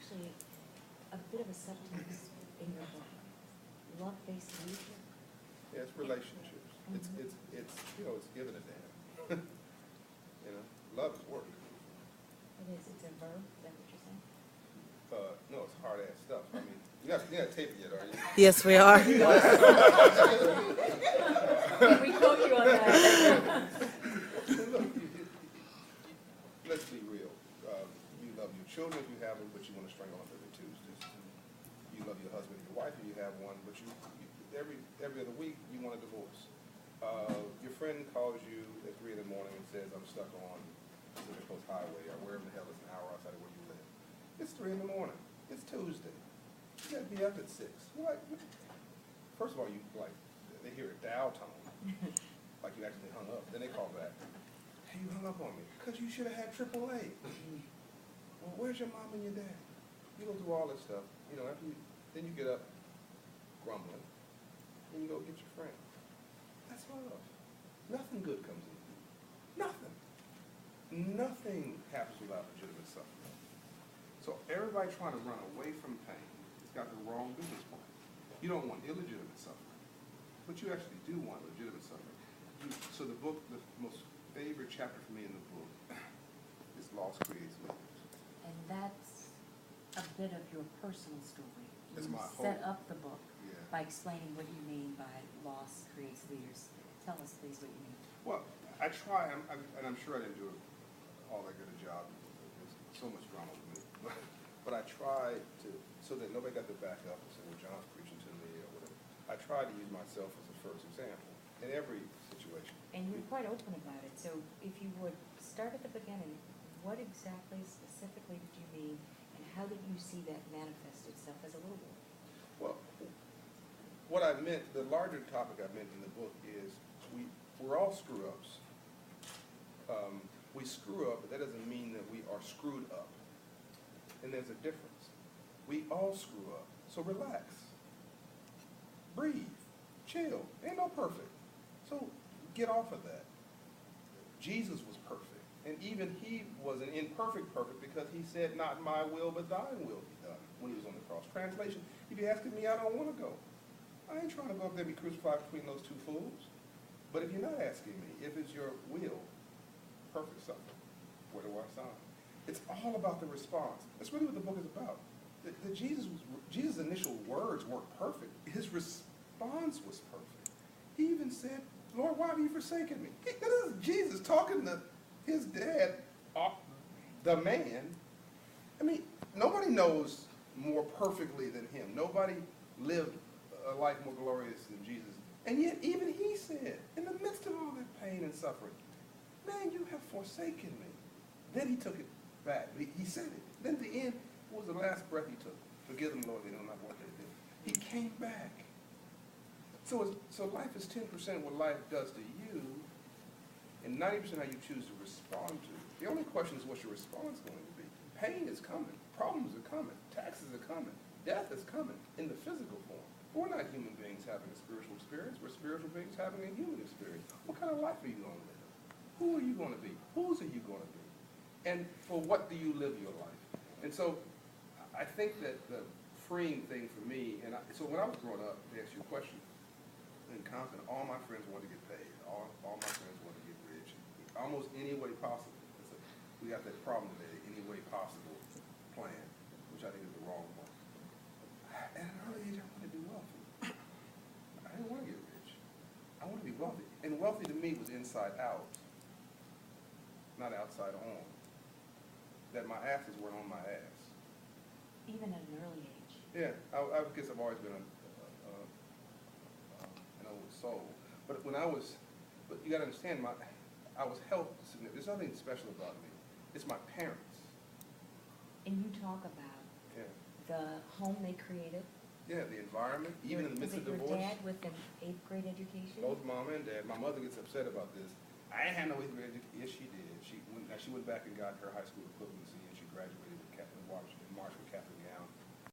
actually a bit of a subtext in your book. Love-based leadership. Yeah, it's relationships. It's it's giving a damn. Love is work. It is. It's a verb. Is that what you're saying? No, it's hard ass stuff. I mean, you're not taping yet, are you? Yes, we are. Can we quote you on that? Look, let's be real. You love your children if you have them, but you want to strangle them every Tuesday. You love your husband and your wife if you have one, but every other week you want a divorce. Your friend calls you at 3 in the morning and says, "I'm stuck on Pacific Coast Highway or wherever the hell is an hour outside of where you live." It's 3 in the morning. It's Tuesday. You got to be up at 6. What? First of all, they hear a dial tone, like you actually hung up. Then they call back. "Hey, you hung up on me because you should have had AAA. Well, where's your mom and your dad?" You go through all this stuff. Then you get up grumbling, and you go get your friend. That's love. Nothing good comes in. Nothing. Nothing happens without legitimate suffering. So everybody trying to run away from pain has got the wrong business plan. You don't want illegitimate suffering, but you actually do want legitimate suffering. So the most favorite chapter for me in the book is Loss Creates Leaders. And that's a bit of your personal story. It's You my set whole- up the book Yeah. by explaining what you mean by loss creates leaders. Tell us, please, what you mean. Well, I try, and I'm sure I didn't do all that good a job. There's so much drama with me. But I try to, so that nobody got to back up and say, "Well, John's preaching to me," or whatever. I try to use myself as a first example in every situation. And you're quite open about it, so if you would start at the beginning, what exactly specifically did you mean, and how did you see that manifest itself as a little boy? Well, what I meant, the larger topic I meant in the book is we're all screw-ups. We screw up, but that doesn't mean that we are screwed up. And there's a difference. We all screw up, so relax. Breathe. Chill. Ain't no perfect. So get off of that. Jesus was perfect. And even he was an imperfect perfect because he said, "Not my will, but thine will be done," when he was on the cross. Translation, if you're asking me, I don't want to go. I ain't trying to go up there and be crucified between those two fools. But if you're not asking me, if it's your will, perfect suffering, where do I sign? It's all about the response. That's really what the book is about. Jesus' initial words weren't perfect. His response was perfect. He even said, "Lord, why have you forsaken me?" This is Jesus talking to his dad, the man. I mean, nobody knows more perfectly than him. Nobody lived a life more glorious than Jesus. And yet, even he said, in the midst of all that pain and suffering, "Man, you have forsaken me." Then he took it back. He said it. Then at the end, what was the last breath he took? "Forgive them, Lord, they know not what they do." He came back. So life is 10% what life does to you, and 90% how you choose to respond to it. The only question is what's your response going to be. Pain is coming. Problems are coming. Taxes are coming. Death is coming in the physical form. We're not human beings having a spiritual experience. We're spiritual beings having a human experience. What kind of life are you going to live? Who are you going to be? Whose are you going to be? And for what do you live your life? And so I think that the freeing thing for me, so when I was growing up, to answer your question, in Compton, all my friends wanted to get paid. All my friends wanted to get rich. Almost any way possible. We got that problem today, any way possible plan, which I think is the wrong one. At an early age, I wanted to be wealthy. I didn't want to get rich. I wanted to be wealthy. And wealthy to me was inside out, not outside on. That my asses weren't on my ass. Even at an early age. Yeah, I guess I've always been an old soul. But you got to understand, I was helped. There's nothing special about me. It's my parents. And you talk about the home they created. Yeah, the environment, even in the midst of divorce. Was it your dad with an 8th grade education? Both mom and dad. My mother gets upset about this. I ain't had no 8th grade education. Yes, she did. She went back and got her high school equivalency, and she graduated with Marshall Catholic